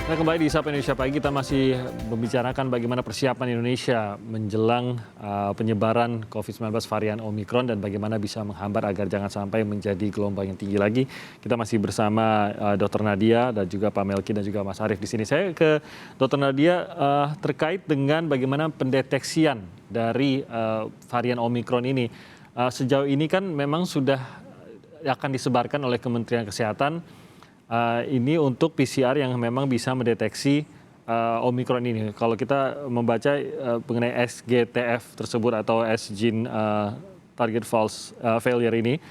Nah, kembali di Sapa Indonesia Pagi, kita masih membicarakan bagaimana persiapan Indonesia menjelang penyebaran COVID-19 varian Omikron dan bagaimana bisa menghambat agar jangan sampai menjadi gelombang yang tinggi lagi. Kita masih bersama Dr. Nadia dan juga Pak Melki dan juga Mas Arief di sini. Saya ke Dr. Nadia terkait dengan bagaimana pendeteksian dari varian Omikron ini. Sejauh ini kan memang sudah akan disebarkan oleh Kementerian Kesehatan. Ini untuk PCR yang memang bisa mendeteksi Omikron ini. Kalau kita membaca mengenai SGTF tersebut atau S-gene target false failure ini,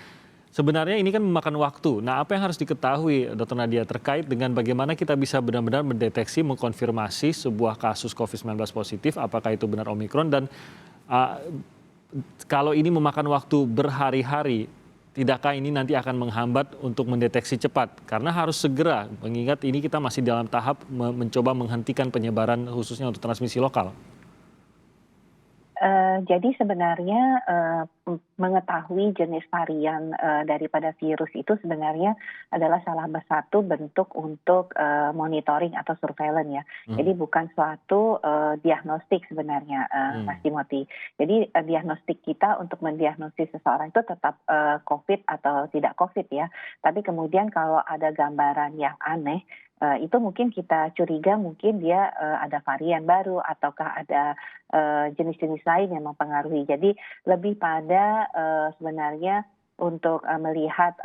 sebenarnya ini kan memakan waktu. Nah, apa yang harus diketahui, Dr. Nadia, terkait dengan bagaimana kita bisa benar-benar mendeteksi, mengkonfirmasi sebuah kasus COVID-19 positif, apakah itu benar Omikron, dan uh, kalau ini memakan waktu berhari-hari, tidakkah ini nanti akan menghambat untuk mendeteksi cepat? Karena harus segera, mengingat ini kita masih dalam tahap mencoba menghentikan penyebaran khususnya untuk transmisi lokal. Jadi sebenarnya mengetahui jenis varian daripada virus itu sebenarnya adalah salah satu bentuk untuk monitoring atau surveillance ya. Jadi bukan suatu diagnostik sebenarnya, Mas Timothy. Jadi diagnostik kita untuk mendiagnosis seseorang itu tetap COVID atau tidak COVID ya. Tapi kemudian kalau ada gambaran yang aneh, itu mungkin kita curiga mungkin dia ada varian baru ataukah ada jenis-jenis lain yang mempengaruhi. Jadi lebih pada sebenarnya untuk melihat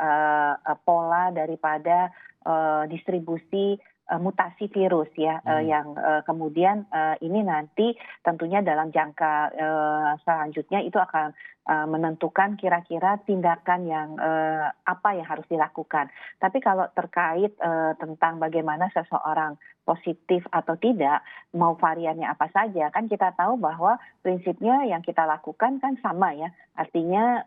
pola daripada distribusi mutasi virus ya, yang kemudian ini nanti tentunya dalam jangka selanjutnya itu akan menentukan kira-kira tindakan yang apa yang harus dilakukan. Tapi kalau terkait tentang bagaimana seseorang positif atau tidak, mau variannya apa saja, kan kita tahu bahwa prinsipnya yang kita lakukan kan sama ya. Artinya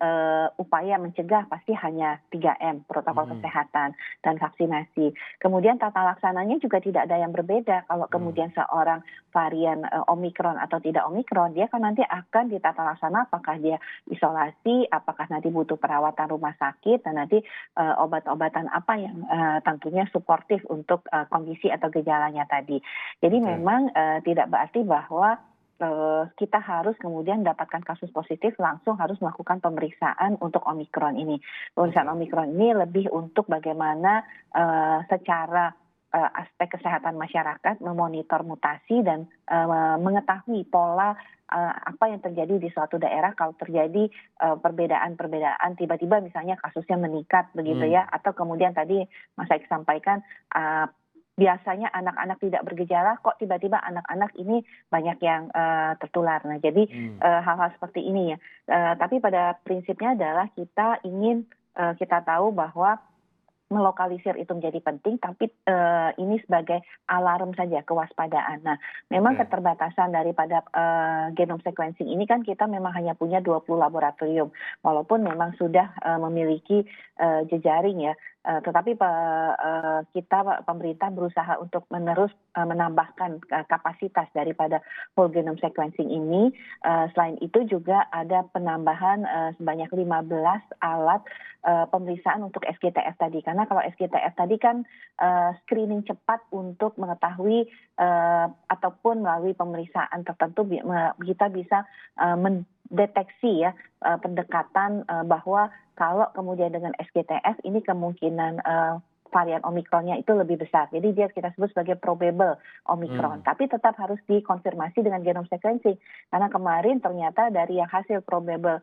upaya mencegah pasti hanya 3M, protokol kesehatan dan vaksinasi. Kemudian tata laksananya juga tidak ada yang berbeda. Kalau kemudian seorang varian Omikron atau tidak Omikron, dia kan nanti akan ditata laksana apakah dia isolasi, apakah nanti butuh perawatan rumah sakit, dan nanti obat-obatan apa yang tentunya suportif untuk kondisi atau gejalanya tadi. Jadi memang tidak berarti bahwa kita harus kemudian mendapatkan kasus positif langsung harus melakukan pemeriksaan untuk Omikron ini. Pemeriksaan Omikron ini lebih untuk bagaimana secara aspek kesehatan masyarakat memonitor mutasi dan mengetahui pola apa yang terjadi di suatu daerah kalau terjadi perbedaan-perbedaan tiba-tiba misalnya kasusnya meningkat begitu ya, atau kemudian tadi Mas Aik sampaikan biasanya anak-anak tidak bergejala kok tiba-tiba anak-anak ini banyak yang tertular. Nah, jadi hal-hal seperti ini ya. Tapi pada prinsipnya adalah kita ingin kita tahu bahwa melokalisir itu menjadi penting, tapi ini sebagai alarm saja, kewaspadaan. Nah, memang keterbatasan daripada genome sequencing ini kan kita memang hanya punya 20 laboratorium, walaupun memang sudah memiliki jejaring ya. Tetapi kita pemerintah berusaha untuk menerus menambahkan kapasitas daripada whole genome sequencing ini. Selain itu juga ada penambahan sebanyak 15 alat pemeriksaan untuk SGTF tadi. Karena kalau SGTF tadi kan screening cepat untuk mengetahui ataupun melalui pemeriksaan tertentu kita bisa mendeteksi ya pendekatan bahwa kalau kemudian dengan SGTF ini kemungkinan varian Omikronnya itu lebih besar. Jadi dia kita sebut sebagai probable Omikron. Tapi tetap harus dikonfirmasi dengan genome sequencing. Karena kemarin ternyata dari yang hasil probable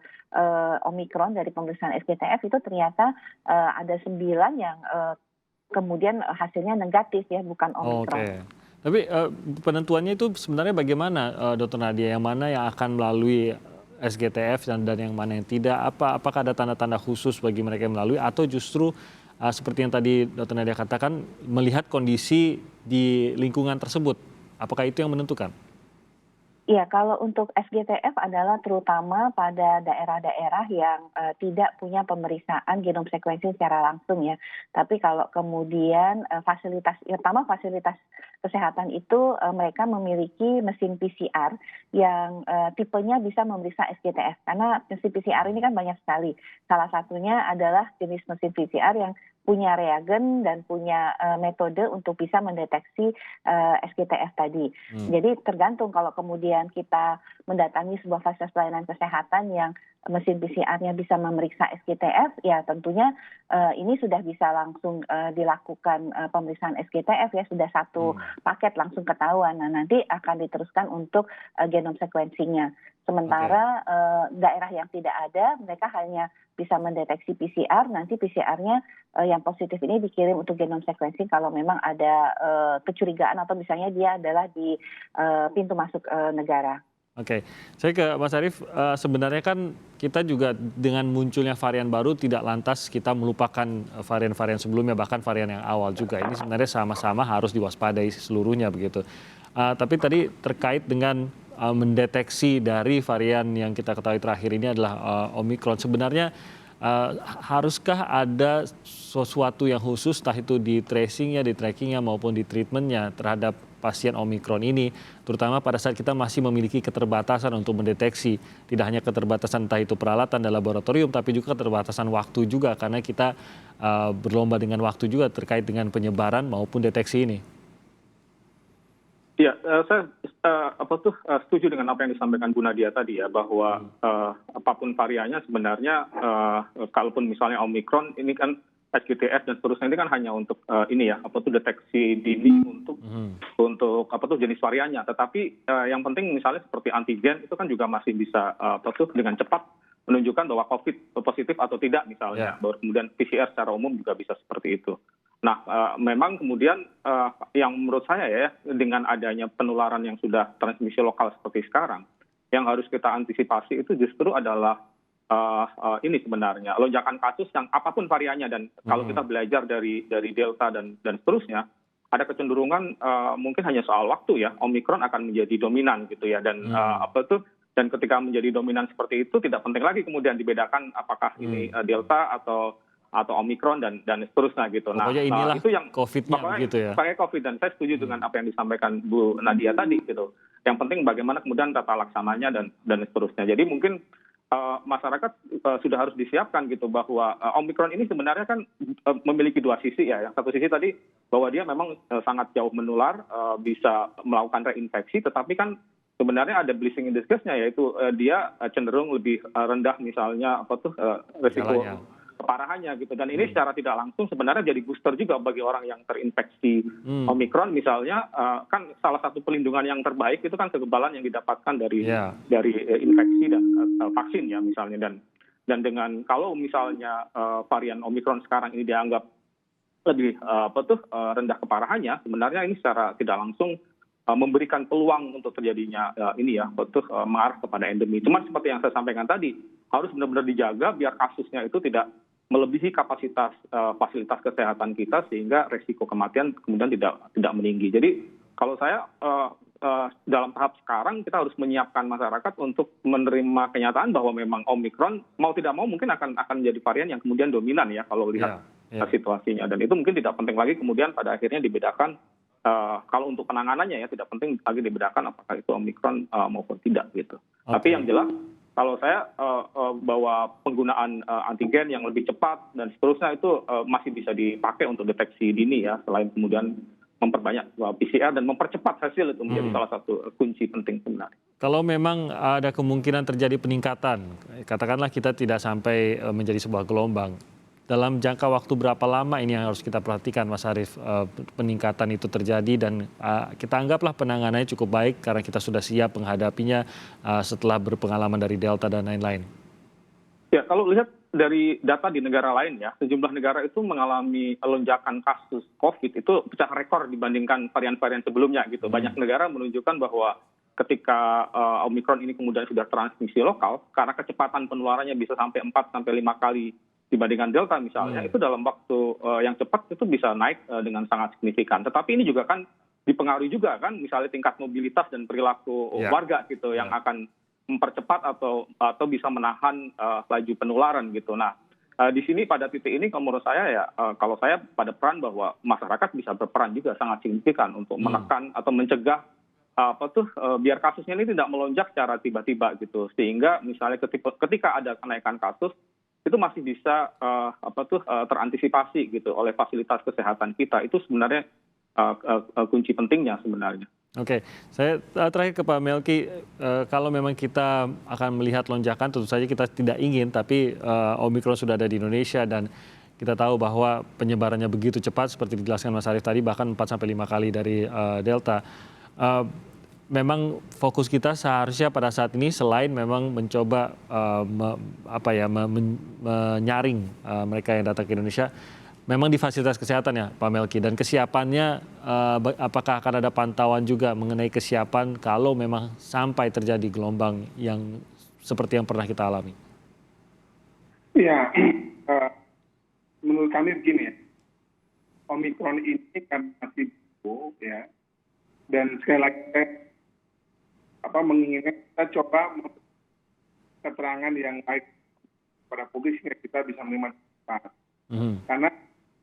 Omikron dari pemeriksaan SGTF itu ternyata ada 9 yang kemudian hasilnya negatif ya, bukan Omikron. Tapi penentuannya itu sebenarnya bagaimana, Dr. Nadia? Yang mana yang akan melalui SGTF dan yang mana yang tidak? Apakah ada tanda-tanda khusus bagi mereka yang melalui atau justru seperti yang tadi Dr. Nadia katakan, melihat kondisi di lingkungan tersebut? Apakah itu yang menentukan? Iya, kalau untuk SGTF adalah terutama pada daerah-daerah yang tidak punya pemeriksaan genome sequencing secara langsung ya. Tapi kalau kemudian fasilitas kesehatan itu mereka memiliki mesin PCR yang tipenya bisa memeriksa SGTF. Karena mesin PCR ini kan banyak sekali. Salah satunya adalah jenis mesin PCR yang punya reagen dan punya metode untuk bisa mendeteksi SGTF tadi. Jadi tergantung kalau kemudian kita mendatangi sebuah fasilitas pelayanan kesehatan yang mesin PCR-nya bisa memeriksa SGTF, ya tentunya ini sudah bisa langsung dilakukan pemeriksaan SGTF ya, sudah satu paket langsung ketahuan. Nah, nanti akan diteruskan untuk genome sequencing-nya. Sementara daerah yang tidak ada, mereka hanya bisa mendeteksi PCR, nanti PCR-nya yang positif ini dikirim untuk genome sequencing kalau memang ada kecurigaan atau misalnya dia adalah di pintu masuk negara. Oke, saya ke Mas Arief, sebenarnya kan kita juga dengan munculnya varian baru tidak lantas kita melupakan varian-varian sebelumnya, bahkan varian yang awal juga. Ini sebenarnya sama-sama harus diwaspadai seluruhnya begitu. Tapi tadi terkait dengan mendeteksi dari varian yang kita ketahui terakhir ini adalah Omicron. Sebenarnya haruskah ada sesuatu yang khusus, entah itu di tracingnya, di trackingnya maupun di treatmentnya terhadap pasien Omicron ini, terutama pada saat kita masih memiliki keterbatasan untuk mendeteksi, tidak hanya keterbatasan entah itu peralatan dan laboratorium, tapi juga keterbatasan waktu juga, karena kita berlomba dengan waktu juga terkait dengan penyebaran maupun deteksi ini. Ya, saya setuju dengan apa yang disampaikan Bu Nadia tadi ya, bahwa apapun variannya sebenarnya, kalaupun misalnya Omicron ini kan SGTF dan seterusnya ini kan hanya untuk deteksi dini untuk jenis variannya. Tetapi yang penting misalnya seperti antigen itu kan juga masih bisa dengan cepat menunjukkan bahwa COVID positif atau tidak misalnya. Baru kemudian PCR secara umum juga bisa seperti itu. Nah, memang kemudian yang menurut saya ya, dengan adanya penularan yang sudah transmisi lokal seperti sekarang, yang harus kita antisipasi itu justru adalah ini sebenarnya lonjakan kasus yang apapun variannya, dan kalau kita belajar dari Delta dan seterusnya, ada kecenderungan mungkin hanya soal waktu ya, Omicron akan menjadi dominan gitu ya, dan dan ketika menjadi dominan seperti itu tidak penting lagi kemudian dibedakan apakah ini Delta atau Omicron dan seterusnya gitu. Pokoknya inilah itu yang COVID-nya begitu ya. Pakai COVID, dan saya setuju dengan apa yang disampaikan Bu Nadia tadi gitu. Yang penting bagaimana kemudian tata laksananya dan seterusnya. Jadi mungkin masyarakat sudah harus disiapkan gitu bahwa Omicron ini sebenarnya kan memiliki dua sisi ya. Yang satu sisi tadi bahwa dia memang sangat jauh menular, bisa melakukan reinfeksi, tetapi kan sebenarnya ada blessing in disguise-nya, yaitu dia cenderung lebih rendah misalnya risiko keparahannya gitu. Dan ini secara tidak langsung sebenarnya jadi booster juga bagi orang yang terinfeksi Omicron misalnya. Kan salah satu pelindungan yang terbaik itu kan kekebalan yang didapatkan dari infeksi dan vaksin ya misalnya. Dan dengan kalau misalnya varian Omicron sekarang ini dianggap lebih rendah keparahannya, sebenarnya ini secara tidak langsung memberikan peluang untuk terjadinya mengarah kepada endemi. Cuma seperti yang saya sampaikan tadi, harus benar-benar dijaga biar kasusnya itu tidak melebihi kapasitas fasilitas kesehatan kita, sehingga resiko kematian kemudian tidak meninggi. Jadi kalau saya dalam tahap sekarang kita harus menyiapkan masyarakat untuk menerima kenyataan bahwa memang Omicron mau tidak mau mungkin akan menjadi varian yang kemudian dominan ya kalau lihat situasinya. Dan itu mungkin tidak penting lagi kemudian pada akhirnya dibedakan. Kalau untuk penanganannya ya tidak penting lagi dibedakan apakah itu Omicron maupun tidak gitu. Tapi yang jelas kalau saya bahwa penggunaan antigen yang lebih cepat dan seterusnya itu masih bisa dipakai untuk deteksi dini ya, selain kemudian memperbanyak PCR dan mempercepat hasil, itu menjadi salah satu kunci penting sebenarnya. Kalau memang ada kemungkinan terjadi peningkatan, katakanlah kita tidak sampai menjadi sebuah gelombang, dalam jangka waktu berapa lama ini yang harus kita perhatikan, Mas Arief, peningkatan itu terjadi, dan kita anggaplah penanganannya cukup baik karena kita sudah siap menghadapinya setelah berpengalaman dari Delta dan lain-lain? Ya, kalau lihat dari data di negara lain ya, sejumlah negara itu mengalami lonjakan kasus COVID itu pecah rekor dibandingkan varian-varian sebelumnya gitu. Banyak negara menunjukkan bahwa ketika Omicron ini kemudian sudah transmisi lokal, karena kecepatan penularannya bisa sampai 4-5 kali dibandingkan Delta misalnya, itu dalam waktu yang cepat itu bisa naik dengan sangat signifikan. Tetapi ini juga kan dipengaruhi juga kan, misalnya tingkat mobilitas dan perilaku warga gitu, yang akan mempercepat atau bisa menahan laju penularan gitu. Nah, di sini pada titik ini menurut saya ya, kalau saya pada peran bahwa masyarakat bisa berperan juga sangat signifikan untuk menekan atau mencegah biar kasusnya ini tidak melonjak secara tiba-tiba gitu. Sehingga misalnya ketika ada kenaikan kasus, itu masih bisa terantisipasi gitu oleh fasilitas kesehatan kita. Itu sebenarnya kunci pentingnya sebenarnya. Oke, saya terakhir ke Pak Melki, kalau memang kita akan melihat lonjakan, tentu saja kita tidak ingin, tapi Omikron sudah ada di Indonesia dan kita tahu bahwa penyebarannya begitu cepat, seperti dijelaskan Mas Arief tadi, bahkan 4-5 kali dari Delta. Memang fokus kita seharusnya pada saat ini selain memang mencoba menyaring mereka yang datang ke Indonesia, memang di fasilitas kesehatan ya Pak Melki, dan kesiapannya apakah akan ada pantauan juga mengenai kesiapan kalau memang sampai terjadi gelombang yang seperti yang pernah kita alami? Ya, menurut kami begini ya, Omikron ini kan masih baru ya, dan sekali lagi menginginkan kita coba keterangan yang baik pada publik sehingga kita bisa menerima cepat. Karena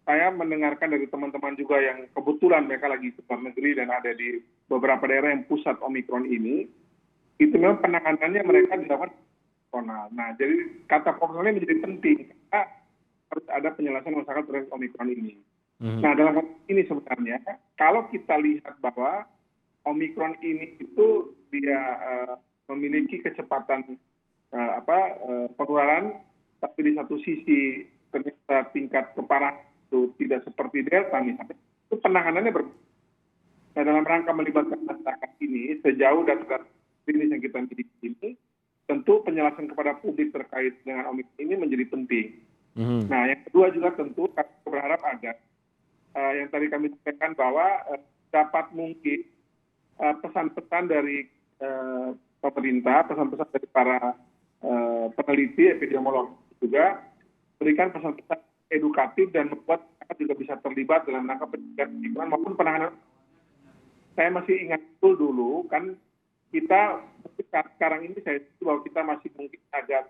saya mendengarkan dari teman-teman juga yang kebetulan mereka lagi ke luar negeri dan ada di beberapa daerah yang pusat Omikron ini, itu memang penanganannya mereka dilakukan profesional. Nah, jadi kata profesionalnya menjadi penting karena harus ada penyelesaian masyarakat terhadap Omikron ini. Nah, dalam hal ini sebenarnya kalau kita lihat bahwa Omikron ini itu dia memiliki kecepatan penularan, tapi di satu sisi ternyata tingkat keparahan itu tidak seperti Delta misalnya, itu penanganannya berbeda. Nah, dalam rangka melibatkan masyarakat ini, sejauh data klinis yang kita miliki ini, tentu penjelasan kepada publik terkait dengan Omikron ini menjadi penting. Nah, yang kedua juga tentu kami berharap ada yang tadi kami sampaikan bahwa dapat mungkin pesan-pesan dari pemerintah, pesan-pesan dari para peneliti, epidemiolog juga berikan pesan-pesan edukatif dan membuat mereka juga bisa terlibat dalam rangka pencegahan maupun penanganan. Saya masih ingat betul dulu kan kita sekarang ini saya tahu bahwa kita masih mungkin agak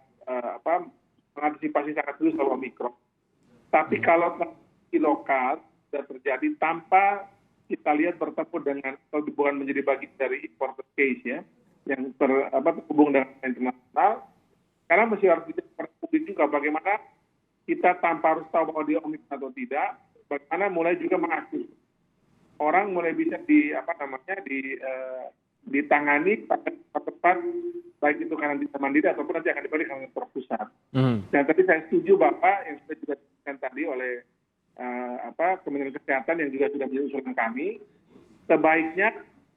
mengantisipasi sangat serius soal Omikron. Tapi kalau di lokal sudah terjadi tanpa kita lihat bertemu dengan atau bukan menjadi bagian dari imported case ya, yang terhubung dengan internasional, karena masih harus dilihat publik juga bagaimana kita tanpa harus tahu bahwa dia Omikron atau tidak, bagaimana mulai juga mengakses orang mulai bisa ditangani pada tempat baik itu karantina mandiri ataupun nanti akan dibalik karantina terpusat. Dan tadi saya setuju Bapak yang sudah juga disebutkan tadi oleh Kementerian Kesehatan yang juga sudah menjadi usulan kami, sebaiknya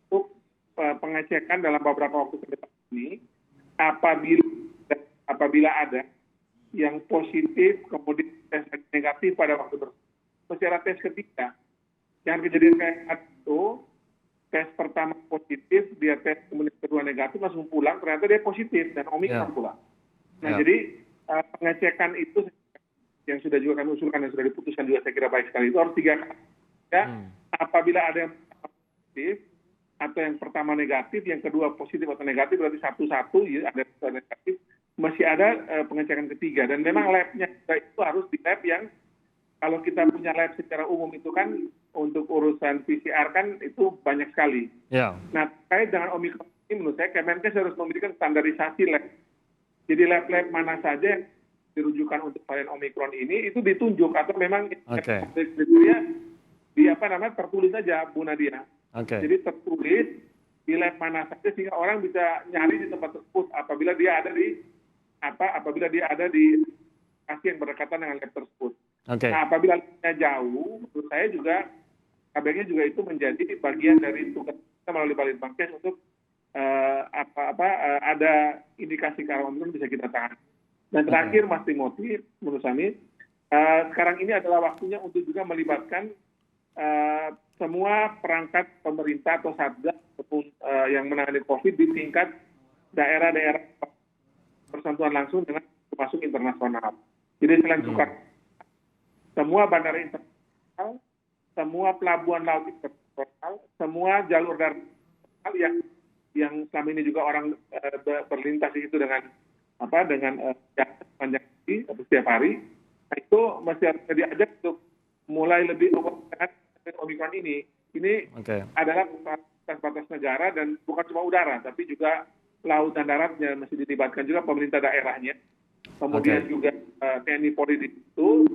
untuk pengecekan dalam beberapa waktu ke depan ini apabila ada yang positif kemudian tes negatif pada waktu tersebut, mesti ada tes ketiga. Jangan kejadian kayak itu, tes pertama positif, dia tes kemudian kedua negatif, langsung pulang, ternyata dia positif dan Omikron pulang. Nah, jadi pengecekan itu yang sudah juga kami usulkan dan sudah diputuskan juga saya kira baik sekali, itu harus 3 kali. Ya, apabila ada yang positif atau yang pertama negatif, yang kedua positif atau negatif, berarti satu-satu ya, ada negatif, masih ada pengecekan ketiga. Dan memang labnya itu harus di lab yang kalau kita punya lab secara umum itu kan untuk urusan PCR kan itu banyak sekali. Nah, terkait dengan Omikron ini menurut saya Kemenkes harus memberikan standarisasi lab. Jadi lab-lab mana saja dirujukan untuk varian Omikron ini itu ditunjuk atau memang kriteria tertulis saja Bu Nadia. Jadi tertulis di lab mana saja sehingga orang bisa nyari di tempat tersebut apabila dia ada di lokasi yang berdekatan dengan lab tersebut. Nah, apabila labnya jauh, menurut saya juga KBG juga itu menjadi bagian dari tugas kita melalui Balitbangkes untuk ada indikasi ke arah Omikron bisa kita tangani. Dan terakhir Mas Timothy, menurut kami sekarang ini adalah waktunya untuk juga melibatkan semua perangkat pemerintah atau satgas yang menangani COVID di tingkat daerah-daerah bersentuhan langsung dengan termasuk internasional. Jadi selain Soekarno, semua bandara internasional, semua pelabuhan laut internasional, semua jalur darat yang selama ini juga orang berlintas itu dengan sepanjang hari atau setiap hari, nah itu masih harus diajak untuk mulai lebih dengan Omikron ini. Ini adalah batas negara dan bukan cuma udara, tapi juga laut dan daratnya masih dilibatkan juga pemerintah daerahnya. kemudian juga TNI Polri di situ,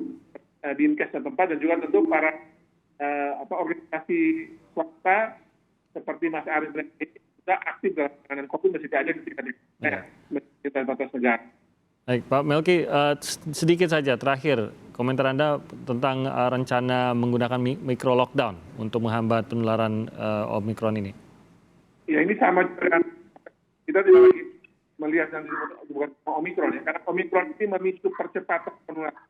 Dinkes setempat, dan juga tentu para organisasi swasta seperti Mas Arief juga aktif dalam penanganan COVID masih ada di tingkat batas negara. Baik, Pak Melki, sedikit saja terakhir komentar Anda tentang rencana menggunakan micro lockdown untuk menghambat penularan Omikron ini. Ya, ini sama dengan kita tidak lagi melihat yang bukan Omikron ya, karena Omikron ini memicu percepatan penularan.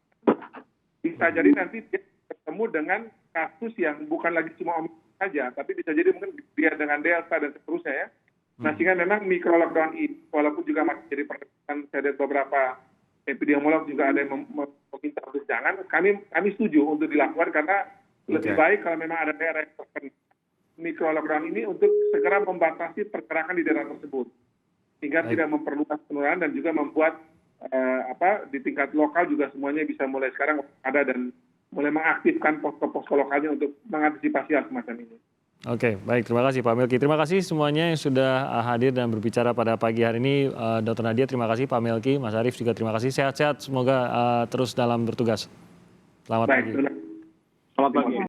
Bisa jadi nanti dia bertemu dengan kasus yang bukan lagi cuma Omikron saja, tapi bisa jadi mungkin dia dengan Delta dan seterusnya ya. Nah, sehingga memang micro lockdown ini, walaupun juga masih jadi perdebatan, saya lihat beberapa epidemiolog juga ada yang meminta untuk jangan, kami setuju untuk dilakukan karena lebih baik kalau memang ada daerah yang terkena micro lockdown ini untuk segera membatasi pergerakan di daerah tersebut, sehingga tidak memperluas penularan dan juga membuat di tingkat lokal juga semuanya bisa mulai sekarang ada dan mulai mengaktifkan posko-posko lokalnya untuk mengantisipasi hal semacam ini. Oke, baik. Terima kasih Pak Melki. Terima kasih semuanya yang sudah hadir dan berbicara pada pagi hari ini. Dr. Nadia, terima kasih. Pak Melki, Mas Arief juga terima kasih. Sehat-sehat, semoga terus dalam bertugas. Selamat pagi. Selamat pagi.